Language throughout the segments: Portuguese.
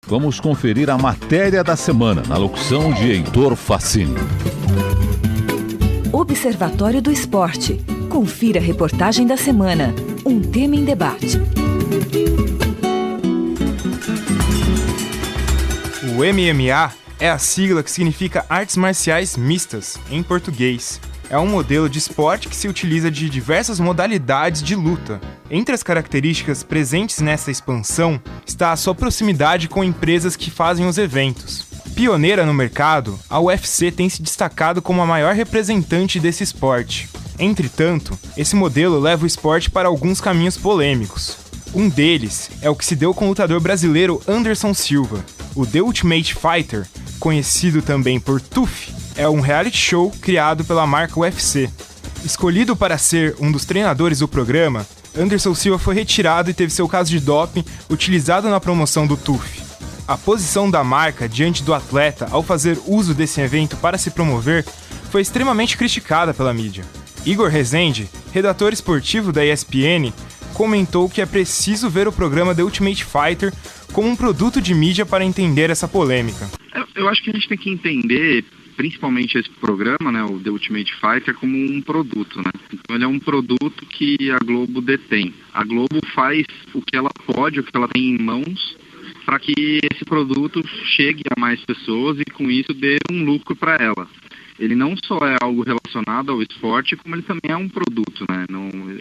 vamos conferir a matéria da semana na locução de Heitor Facini. Observatório do Esporte. Confira a reportagem da semana. Um tema em debate. O MMA é a sigla que significa Artes Marciais Mistas, em português. É um modelo de esporte que se utiliza de diversas modalidades de luta. Entre as características presentes nessa expansão está a sua proximidade com empresas que fazem os eventos. Pioneira no mercado, a UFC tem se destacado como a maior representante desse esporte. Entretanto, esse modelo leva o esporte para alguns caminhos polêmicos. Um deles é o que se deu com o lutador brasileiro Anderson Silva. O The Ultimate Fighter, conhecido também por TUF, é um reality show criado pela marca UFC. Escolhido para ser um dos treinadores do programa, Anderson Silva foi retirado e teve seu caso de doping utilizado na promoção do TUF. A posição da marca diante do atleta ao fazer uso desse evento para se promover foi extremamente criticada pela mídia. Igor Rezende, redator esportivo da ESPN, comentou que é preciso ver o programa The Ultimate Fighter como um produto de mídia para entender essa polêmica. Eu acho que a gente tem que entender, principalmente esse programa, né, o The Ultimate Fighter, como um produto, né? Então ele é um produto que a Globo detém. A Globo faz o que ela pode, o que ela tem em mãos, para que esse produto chegue a mais pessoas e com isso dê um lucro para ela. Ele não só é algo relacionado ao esporte, como ele também é um produto, né?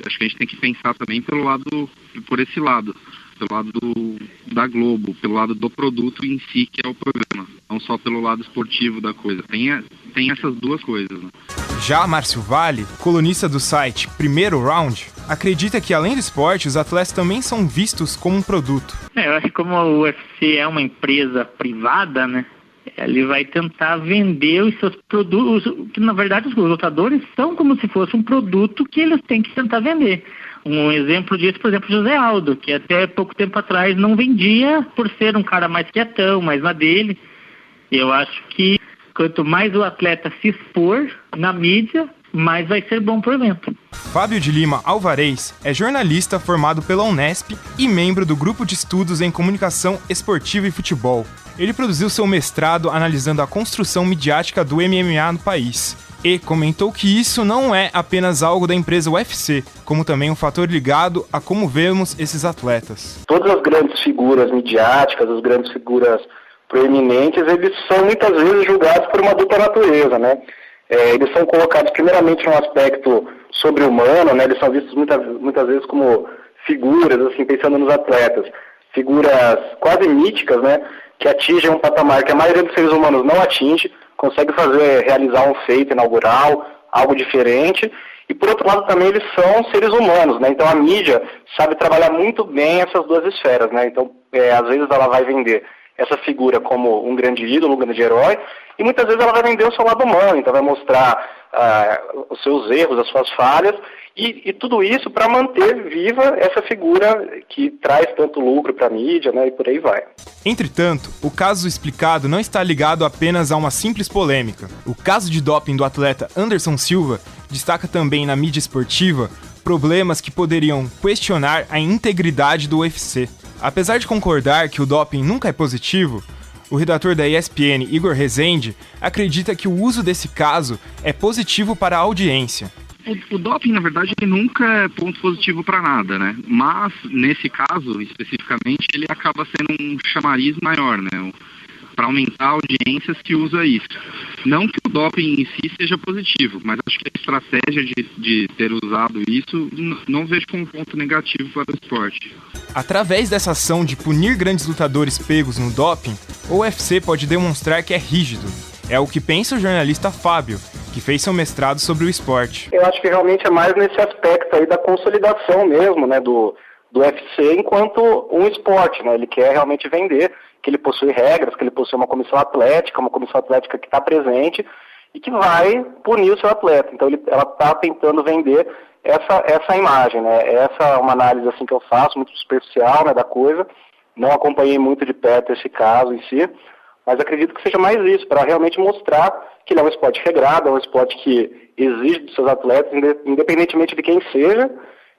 Acho que a gente tem que pensar também por esse lado, pelo lado da Globo, pelo lado do produto em si, que é o programa, não só pelo lado esportivo da coisa. Tem essas duas coisas, né? Já Márcio Vale, colunista do site Primeiro Round, acredita que além do esporte, os atletas também são vistos como um produto. Eu acho que como a UFC é uma empresa privada, né? Ele vai tentar vender os seus produtos, que na verdade os lutadores são como se fosse um produto que eles têm que tentar vender. Um exemplo disso, por exemplo, José Aldo, que até pouco tempo atrás não vendia por ser um cara mais quietão, mais na dele. Eu acho que quanto mais o atleta se expor na mídia, mais vai ser bom pro evento. Fábio de Lima Alvarez é jornalista formado pela Unesp e membro do Grupo de Estudos em Comunicação Esportiva e Futebol. Ele produziu seu mestrado analisando a construção midiática do MMA no país e comentou que isso não é apenas algo da empresa UFC, como também um fator ligado a como vemos esses atletas. Todas as grandes figuras midiáticas, as grandes figuras proeminentes, eles são muitas vezes julgados por uma dupla natureza, né? Eles são colocados primeiramente num aspecto sobre-humano, né? Eles são vistos muitas vezes como figuras, assim, pensando nos atletas, figuras quase míticas, né? Que atingem um patamar que a maioria dos seres humanos não atinge, consegue realizar um feito inaugural, algo diferente, e por outro lado também eles são seres humanos, né? Então a mídia sabe trabalhar muito bem essas duas esferas, né? Então às vezes ela vai vender essa figura como um grande ídolo, um grande herói, e muitas vezes ela vai vender o seu lado humano, então vai mostrar os seus erros, as suas falhas, e tudo isso para manter viva essa figura que traz tanto lucro para a mídia, né, e por aí vai. Entretanto, o caso explicado não está ligado apenas a uma simples polêmica. O caso de doping do atleta Anderson Silva destaca também na mídia esportiva problemas que poderiam questionar a integridade do UFC. Apesar de concordar que o doping nunca é positivo, o redator da ESPN, Igor Rezende, acredita que o uso desse caso é positivo para a audiência. O doping, na verdade, ele nunca é ponto positivo para nada, né? Mas, nesse caso, especificamente, ele acaba sendo um chamariz maior, né? Para aumentar a audiência se usa isso. Não que o doping em si seja positivo, mas acho que a estratégia de ter usado isso não vejo como um ponto negativo para o esporte. Através dessa ação de punir grandes lutadores pegos no doping, o UFC pode demonstrar que é rígido. É o que pensa o jornalista Fábio, que fez seu mestrado sobre o esporte. Eu acho que realmente é mais nesse aspecto aí da consolidação mesmo, né, do UFC enquanto um esporte, né? Ele quer realmente vender que ele possui regras, que ele possui uma comissão atlética que está presente e que vai punir o seu atleta. Então ela está tentando vender essa imagem, né? Essa é uma análise assim que eu faço, muito superficial, né, da coisa. Não acompanhei muito de perto esse caso em si, mas acredito que seja mais isso, para realmente mostrar que ele é um esporte regrado, é um esporte que exige dos seus atletas, independentemente de quem seja,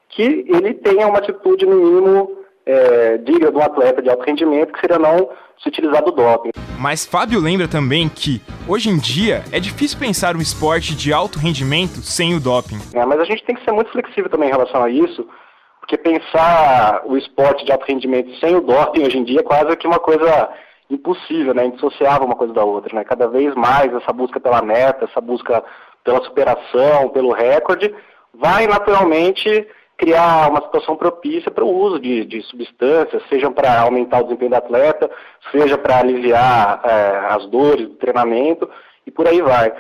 que ele tenha uma atitude, no mínimo, digna de um atleta de alto rendimento, que seria não se utilizar do doping. Mas Fábio lembra também que, hoje em dia, é difícil pensar um esporte de alto rendimento sem o doping. Mas a gente tem que ser muito flexível também em relação a isso, porque pensar o esporte de alto rendimento sem o doping hoje em dia é quase que uma coisa impossível, né? Indissociável uma coisa da outra, né? Cada vez mais essa busca pela meta, essa busca pela superação, pelo recorde, vai naturalmente criar uma situação propícia para o uso de substâncias, seja para aumentar o desempenho do atleta, seja para aliviar as dores do treinamento, e por aí vai.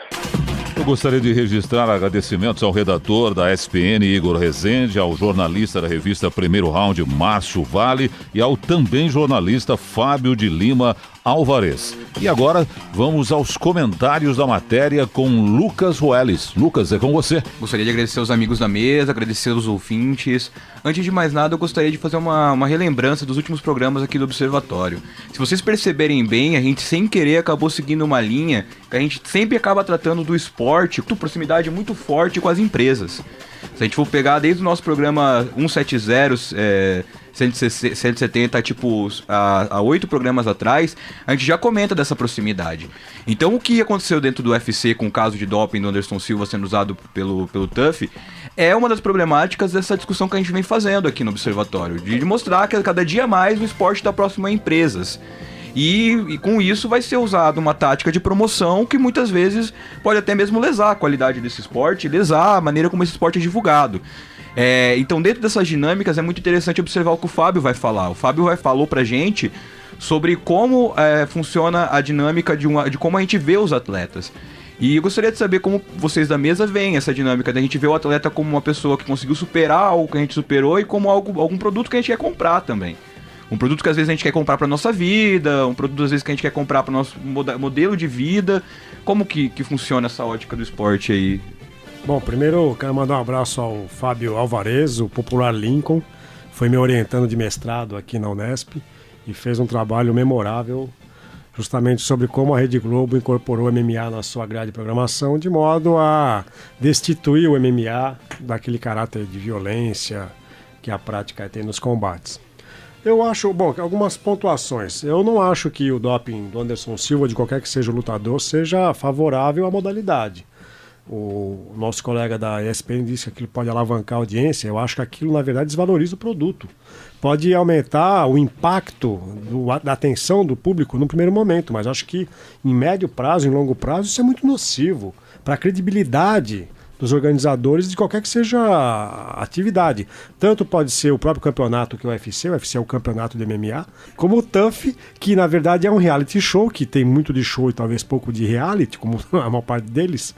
Eu gostaria de registrar agradecimentos ao redator da SPN, Igor Rezende, ao jornalista da revista Primeiro Round, Márcio Vale, e ao também jornalista Fábio de Lima Alvarez. E agora vamos aos comentários da matéria com Lucas Rueles. Lucas, é com você. Gostaria de agradecer aos amigos da mesa, agradecer aos ouvintes. Antes de mais nada, eu gostaria de fazer uma relembrança dos últimos programas aqui do Observatório. Se vocês perceberem bem, a gente sem querer acabou seguindo uma linha que a gente sempre acaba tratando do esporte com proximidade muito forte com as empresas. Se a gente for pegar desde o nosso programa 170, 170, tipo, há 8 programas atrás, a gente já comenta dessa proximidade. Então, o que aconteceu dentro do UFC com o caso de doping do Anderson Silva sendo usado pelo TUF é uma das problemáticas dessa discussão que a gente vem fazendo aqui no Observatório, de mostrar que cada dia mais o esporte está próximo a empresas. E com isso vai ser usada uma tática de promoção que muitas vezes pode até mesmo lesar a qualidade desse esporte, lesar a maneira como esse esporte é divulgado. Então, dentro dessas dinâmicas, é muito interessante observar o que o Fábio vai falar. O Fábio falou pra gente sobre como funciona a dinâmica de como a gente vê os atletas. E eu gostaria de saber como vocês da mesa veem essa dinâmica, da gente ver o atleta como uma pessoa que conseguiu superar algo que a gente superou e como algum produto que a gente quer comprar também. Um produto que às vezes a gente quer comprar para nossa vida, um produto às vezes que a gente quer comprar para o nosso modelo de vida. Como que funciona essa ótica do esporte aí? Bom, primeiro eu quero mandar um abraço ao Fábio Alvarez, o popular Lincoln. Foi me orientando de mestrado aqui na Unesp e fez um trabalho memorável justamente sobre como a Rede Globo incorporou o MMA na sua grade de programação, de modo a destituir o MMA daquele caráter de violência que a prática tem nos combates. Eu acho, algumas pontuações. Eu não acho que o doping do Anderson Silva, de qualquer que seja o lutador, seja favorável à modalidade. O nosso colega da ESPN disse que aquilo pode alavancar a audiência. Eu acho que aquilo, na verdade, desvaloriza o produto. Pode aumentar o impacto da atenção do público no primeiro momento, mas acho que em médio prazo, em longo prazo, isso é muito nocivo para a credibilidade dos organizadores de qualquer que seja a atividade. Tanto pode ser o próprio campeonato que o UFC é o campeonato de MMA, como o TUF, que na verdade é um reality show, que tem muito de show e talvez pouco de reality, como a maior parte deles,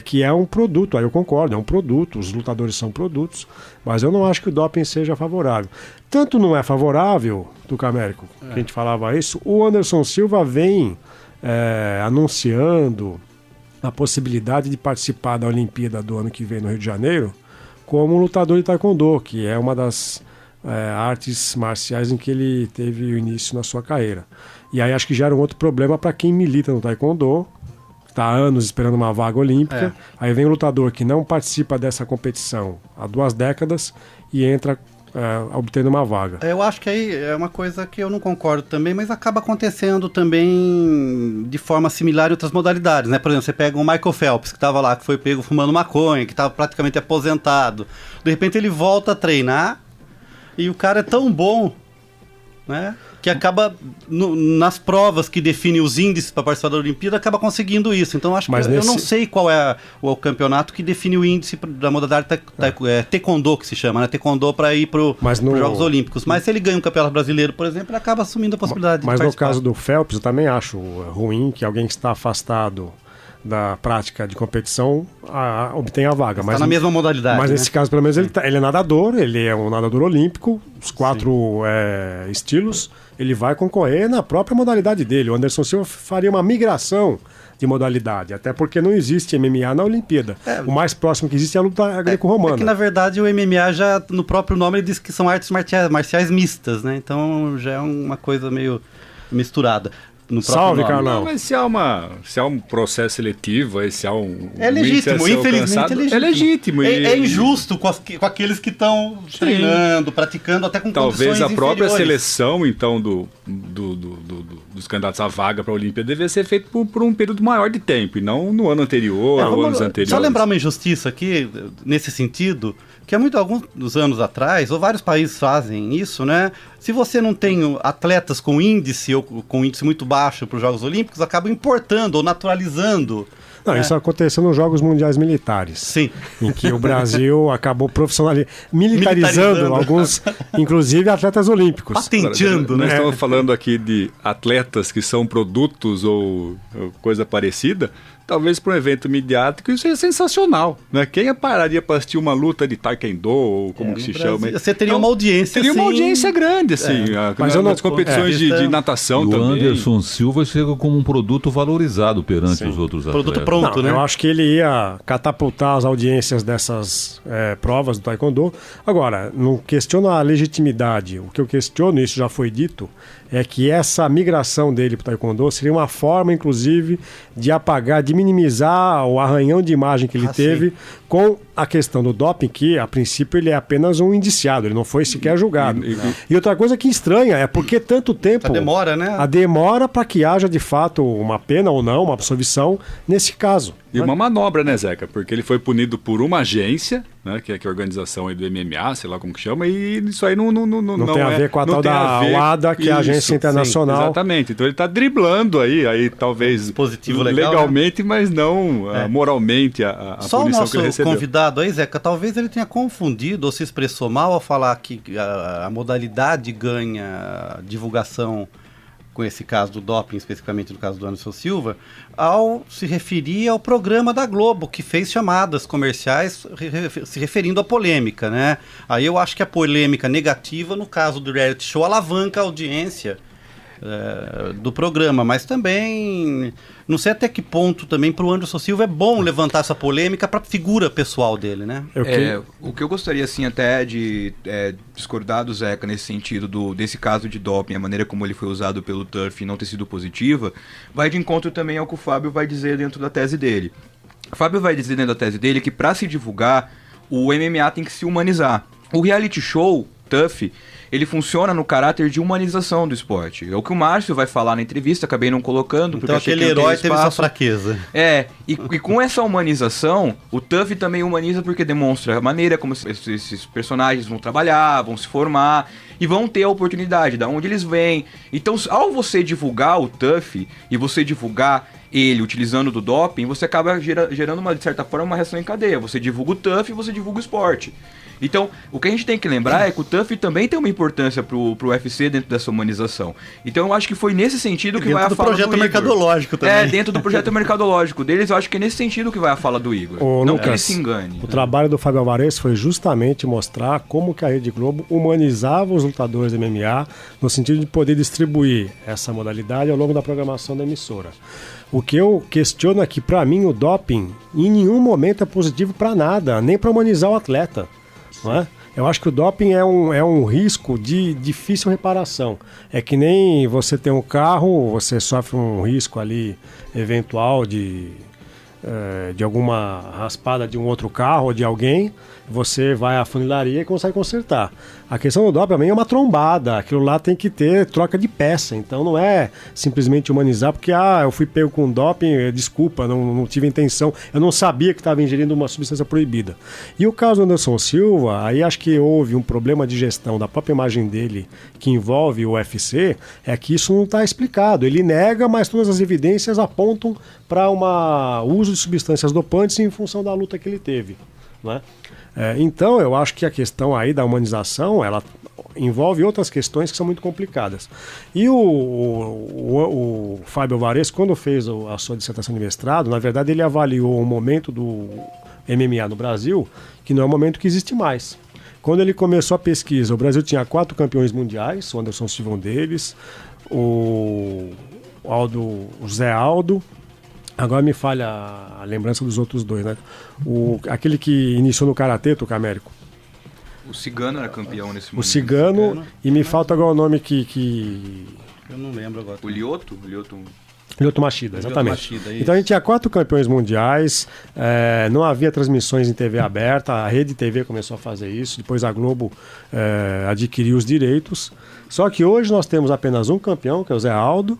que é um produto, aí eu concordo, é um produto, os lutadores são produtos, mas eu não acho que o doping seja favorável. Tanto não é favorável, Tuca Américo, que a gente falava isso, o Anderson Silva vem anunciando a possibilidade de participar da Olimpíada do ano que vem no Rio de Janeiro como lutador de taekwondo, que é uma das artes marciais em que ele teve o início na sua carreira. E aí acho que gera um outro problema para quem milita no taekwondo, está há anos esperando uma vaga olímpica, aí vem um lutador que não participa dessa competição há 2 décadas e entra obtendo uma vaga. Eu acho que aí é uma coisa que eu não concordo também, mas acaba acontecendo também de forma similar em outras modalidades, né? Por exemplo, você pega o Michael Phelps, que estava lá, que foi pego fumando maconha, que estava praticamente aposentado. De repente ele volta a treinar e o cara é tão bom, né? Que acaba, nas provas que definem os índices para participar da Olimpíada, acaba conseguindo isso. Então acho que eu não sei qual é o campeonato que define o índice da modalidade taekwondo, que se chama, né? Taekwondo para ir para os Jogos Olímpicos. Mas se ele ganha um campeonato brasileiro, por exemplo, ele acaba assumindo a possibilidade de participar. Mas no caso do Phelps, eu também acho ruim que alguém que está afastado da prática de competição obtém a vaga. Está na mesma modalidade. Mas nesse caso, pelo menos, ele é nadador, ele é um nadador olímpico, os 4 estilos, ele vai concorrer na própria modalidade dele. O Anderson Silva faria uma migração de modalidade, até porque não existe MMA na Olimpíada. O mais próximo que existe é a luta greco-romana. É que, na verdade, o MMA já, no próprio nome, ele diz que são artes marciais mistas, né? Então já é uma coisa meio misturada. no próprio Salve, nome. Carlão. Não, mas se há um processo seletivo, se há um... É legítimo, infelizmente é legítimo. É injusto com aqueles que estão treinando, praticando, até com talvez condições a própria inferiores. seleção, então, dos candidatos à vaga para a Olimpíada deveria ser feita por um período maior de tempo, e não no ano anterior ou anos anteriores. Só lembrar uma injustiça aqui, nesse sentido, que há alguns anos atrás, ou vários países fazem isso, né? Se você não tem atletas com índice ou com índice muito baixo para os Jogos Olímpicos, acabam importando ou naturalizando. Não, isso aconteceu nos Jogos Mundiais Militares. Sim. Em que o Brasil acabou militarizando alguns, inclusive atletas olímpicos. Patenteando, Nós né? estamos falando aqui de atletas que são produtos ou coisa parecida. Talvez para um evento midiático isso seria sensacional, né? Quem pararia para assistir uma luta de taekwondo ou como que se chama? Você teria uma audiência, Teria uma audiência grande, assim, Mas eu não- nas competições de natação E o também. Anderson Silva chega como um produto valorizado perante os outros atletas. Produto pronto, né? Eu acho que ele ia catapultar as audiências dessas provas do Taekwondo. Agora, não questiono a legitimidade. O que eu questiono, isso já foi dito, é que essa migração dele para o Taekwondo seria uma forma, inclusive, de apagar, de minimizar o arranhão de imagem que ele teve com a questão do doping, que, a princípio, ele é apenas um indiciado, ele não foi sequer julgado. E outra coisa que estranha é porque tanto tempo... A demora, né? A demora para que haja, de fato, uma pena ou não, uma absolvição, nesse caso. E uma manobra, né, Zeca? Porque ele foi punido por uma agência, né, que é a organização aí do MMA, sei lá como que chama, e isso aí não tem a ver com a tal da WADA, que é a agência internacional. Sim, exatamente. Então ele está driblando aí talvez dispositivo legal, legalmente, né? Mas não moralmente a Só punição o nosso que ele recebeu. convidado aí, Zeca, talvez ele tenha confundido ou se expressou mal ao falar que a modalidade ganha divulgação com esse caso do doping, especificamente no caso do Anderson Silva, ao se referir ao programa da Globo, que fez chamadas comerciais se referindo à polêmica, né? Aí eu acho que a polêmica negativa, no caso do reality show, alavanca a audiência do programa, mas também não sei até que ponto também para o Anderson Silva é bom levantar essa polêmica para a figura pessoal dele, né? O que eu gostaria assim até de discordar do Zeca nesse sentido desse caso de doping, a maneira como ele foi usado pelo TURF não ter sido positiva, vai de encontro também ao que o Fábio vai dizer dentro da tese dele. O Fábio vai dizer dentro da tese dele que para se divulgar, o MMA tem que se humanizar. O reality show TURF, ele funciona no caráter de humanização do esporte. É o que o Márcio vai falar na entrevista, acabei não colocando. Então aquele herói teve essa fraqueza. E com essa humanização, o TURF também humaniza porque demonstra a maneira como esses personagens vão trabalhar, vão se formar e vão ter a oportunidade, de onde eles vêm. Então, ao você divulgar o TURF e você divulgar ele utilizando do doping, você acaba gerando, de certa forma, uma reação em cadeia. Você divulga o TURF e você divulga o esporte. Então, o que a gente tem que lembrar é que o TURF também tem uma importância pro UFC dentro dessa humanização. Então, eu acho que foi nesse sentido que vai a fala do Igor. Dentro do projeto mercadológico também. Dentro do projeto mercadológico deles, eu acho que é nesse sentido que vai a fala do Igor. Não Lucas, que ele se engane. O trabalho do Fábio Alvarez foi justamente mostrar como que a Rede Globo humanizava os lutadores de MMA no sentido de poder distribuir essa modalidade ao longo da programação da emissora. O que eu questiono é que, para mim, o doping em nenhum momento é positivo para nada, nem para humanizar o atleta. Não é? Eu acho que o doping é um risco de difícil reparação. É que nem você tem um carro, você sofre um risco ali eventual de alguma raspada de um outro carro ou de alguém, você vai à funilaria e consegue consertar. A questão do doping também é uma trombada, aquilo lá tem que ter troca de peça, então não é simplesmente humanizar, porque eu fui pego com doping, desculpa, não tive intenção, eu não sabia que estava ingerindo uma substância proibida. E o caso do Anderson Silva, aí acho que houve um problema de gestão da própria imagem dele, que envolve o UFC, é que isso não está explicado, ele nega, mas todas as evidências apontam para um uso de substâncias dopantes em função da luta que ele teve, né? Então, eu acho que a questão aí da humanização, ela envolve outras questões que são muito complicadas. E o Fábio Alvarez, quando fez a sua dissertação de mestrado, na verdade ele avaliou o momento do MMA no Brasil, que não é um momento que existe mais. Quando ele começou a pesquisa, o Brasil tinha 4 campeões mundiais, o Anderson Silva um deles, o Zé Aldo, agora me falha a lembrança dos outros dois, né? Aquele que iniciou no Karatê, Tuca Américo. O Cigano era campeão nesse momento. O Cigano, e me falta agora o nome que Eu não lembro agora. O Lyoto? Lyoto Machida, exatamente. Machida, então a gente tinha 4 campeões mundiais, não havia transmissões em TV aberta, a Rede TV começou a fazer isso, depois a Globo adquiriu os direitos. Só que hoje nós temos apenas um campeão, que é o Zé Aldo.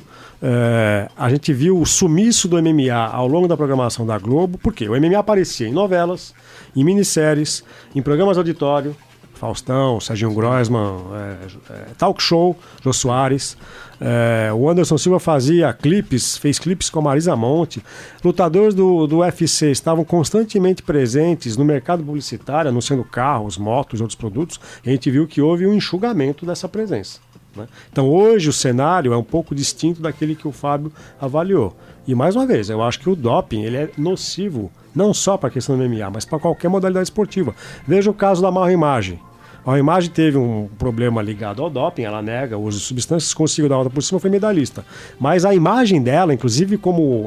A gente viu o sumiço do MMA ao longo da programação da Globo, porque o MMA aparecia em novelas, em minisséries, em programas de auditório, Faustão, Serginho Groisman, Talk Show, Jô Soares. O Anderson Silva fez clipes com a Marisa Monte. Lutadores do UFC estavam constantemente presentes no mercado publicitário, anunciando carros, motos e outros produtos. E a gente viu que houve um enxugamento dessa presença, né? Então hoje o cenário é um pouco distinto daquele que o Fábio avaliou. E mais uma vez, eu acho que o doping ele é nocivo, não só para a questão do MMA, mas para qualquer modalidade esportiva. Veja o caso da Mauro Imagem. A Imagem teve um problema ligado ao doping, ela nega o uso de substâncias, conseguiu dar a volta por cima, foi medalhista. Mas a imagem dela, inclusive como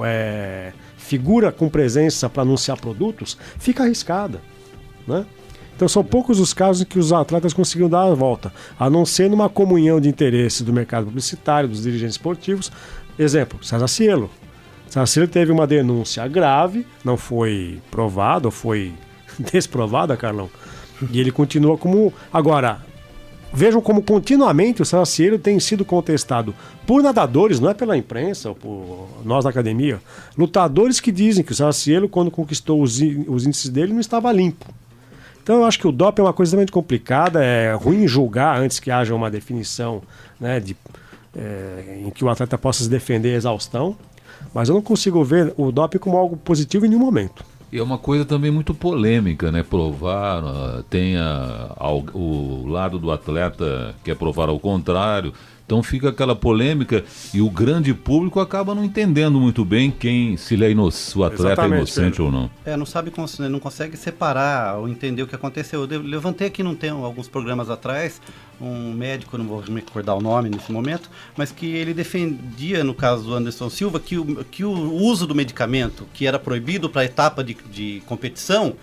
figura com presença para anunciar produtos, fica arriscada, né? Então são poucos os casos em que os atletas conseguiram dar a volta, a não ser numa comunhão de interesses do mercado publicitário, dos dirigentes esportivos. Exemplo, César Cielo. César Cielo teve uma denúncia grave, não foi provada, ou foi desprovada, Carlão. E ele continua como... Agora, vejam como continuamente o César Cielo tem sido contestado por nadadores, não é pela imprensa ou por nós da academia, lutadores que dizem que o César Cielo, quando conquistou os índices dele, não estava limpo. Então eu acho que o doping é uma coisa extremamente complicada, é ruim julgar antes que haja uma definição, né, em que o atleta possa se defender a exaustão, mas eu não consigo ver o doping como algo positivo em nenhum momento. E é uma coisa também muito polêmica, né? Provar, tem o lado do atleta que quer provar ao contrário. Então fica aquela polêmica e o grande público acaba não entendendo muito bem se o atleta é inocente ou não. Não consegue separar ou entender o que aconteceu. Eu levantei aqui alguns programas atrás, um médico, não vou me recordar o nome nesse momento, mas que ele defendia, no caso do Anderson Silva, que o uso do medicamento, que era proibido para a etapa de competição,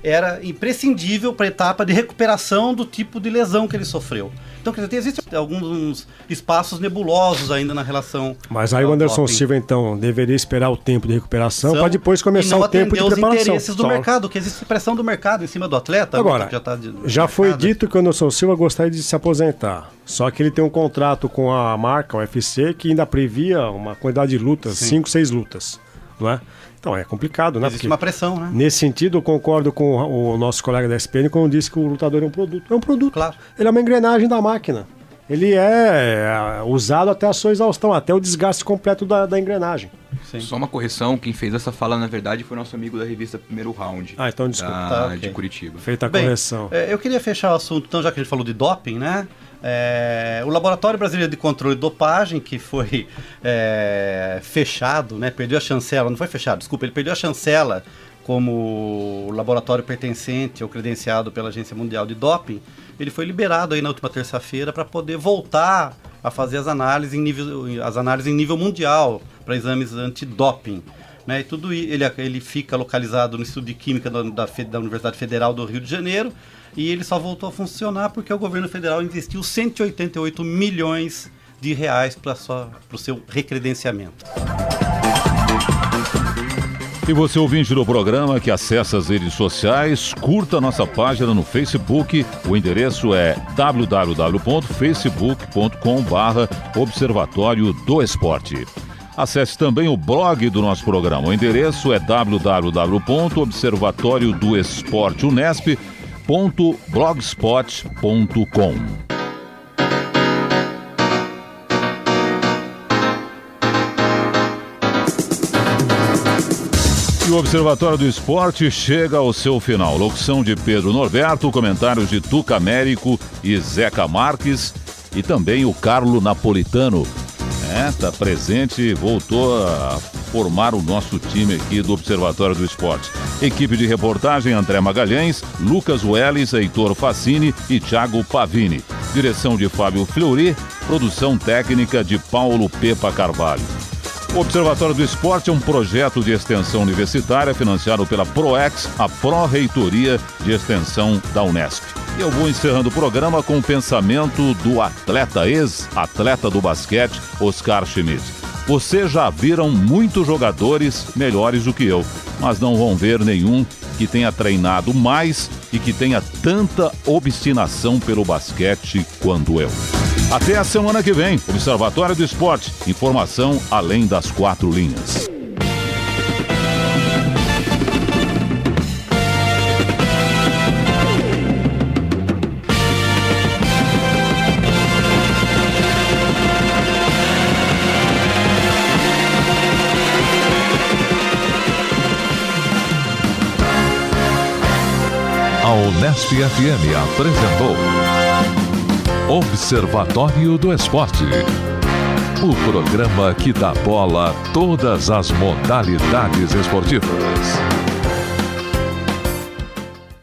era imprescindível para a etapa de recuperação do tipo de lesão que ele sofreu. Então, quer dizer, existem alguns espaços nebulosos ainda na relação. Mas aí o Anderson doping. Silva, então, deveria esperar o tempo de recuperação para depois começar o tempo de preparação. E não atender os interesses do mercado, que existe pressão do mercado em cima do atleta. Agora, já foi dito que o Anderson Silva gostaria de se aposentar. Só que ele tem um contrato com a marca, o UFC, que ainda previa uma quantidade de lutas, 5, 6 lutas, não é? Então é complicado, né? Existe uma pressão, né? Nesse sentido, eu concordo com o nosso colega da SPN quando disse que o lutador é um produto. É um produto. Claro. Ele é uma engrenagem da máquina. Ele é usado até a sua exaustão, até o desgaste completo da engrenagem. Sim. Só uma correção, quem fez essa fala, na verdade, foi nosso amigo da revista Primeiro Round. Então desculpa. De Curitiba. Feita a correção. Eu queria fechar o assunto, então, já que a gente falou de doping, né? O Laboratório Brasileiro de Controle de Dopagem, que foi fechado, né? Perdeu a chancela, não foi fechado, desculpa, ele perdeu a chancela como laboratório pertencente ou credenciado pela Agência Mundial de Doping. Ele foi liberado aí na última terça-feira para poder voltar a fazer as análises em nível mundial para exames antidoping. Né? E tudo ele fica localizado no Instituto de Química da Universidade Federal do Rio de Janeiro, e ele só voltou a funcionar porque o governo federal investiu 188 milhões de reais para o seu recredenciamento. E você, ouvinte do programa, que acessa as redes sociais, curta nossa página no Facebook. O endereço é www.facebook.com/Observatório do Esporte. Acesse também o blog do nosso programa. O endereço é www.observatoriodoesporte.unesp.blogspot.com. E o Observatório do Esporte chega ao seu final. Locução de Pedro Norberto, comentários de Tuca Américo e Zeca Marques e também o Carlo Napolitano. Está presente, voltou a formar o nosso time aqui do Observatório do Esporte. Equipe de reportagem: André Magalhães, Lucas Welles, Heitor Facini e Thiago Pavini. Direção de Fábio Fleury, produção técnica de Paulo Pepa Carvalho. O Observatório do Esporte é um projeto de extensão universitária financiado pela PROEX, a Pró-Reitoria de Extensão da Unesp. Eu vou encerrando o programa com o pensamento do atleta, ex-atleta do basquete, Oscar Schmidt. Vocês já viram muitos jogadores melhores do que eu, mas não vão ver nenhum que tenha treinado mais e que tenha tanta obstinação pelo basquete quanto eu. Até a semana que vem, Observatório do Esporte, informação além das 4 linhas. A Unesp FM apresentou Observatório do Esporte, o programa que dá bola a todas as modalidades esportivas.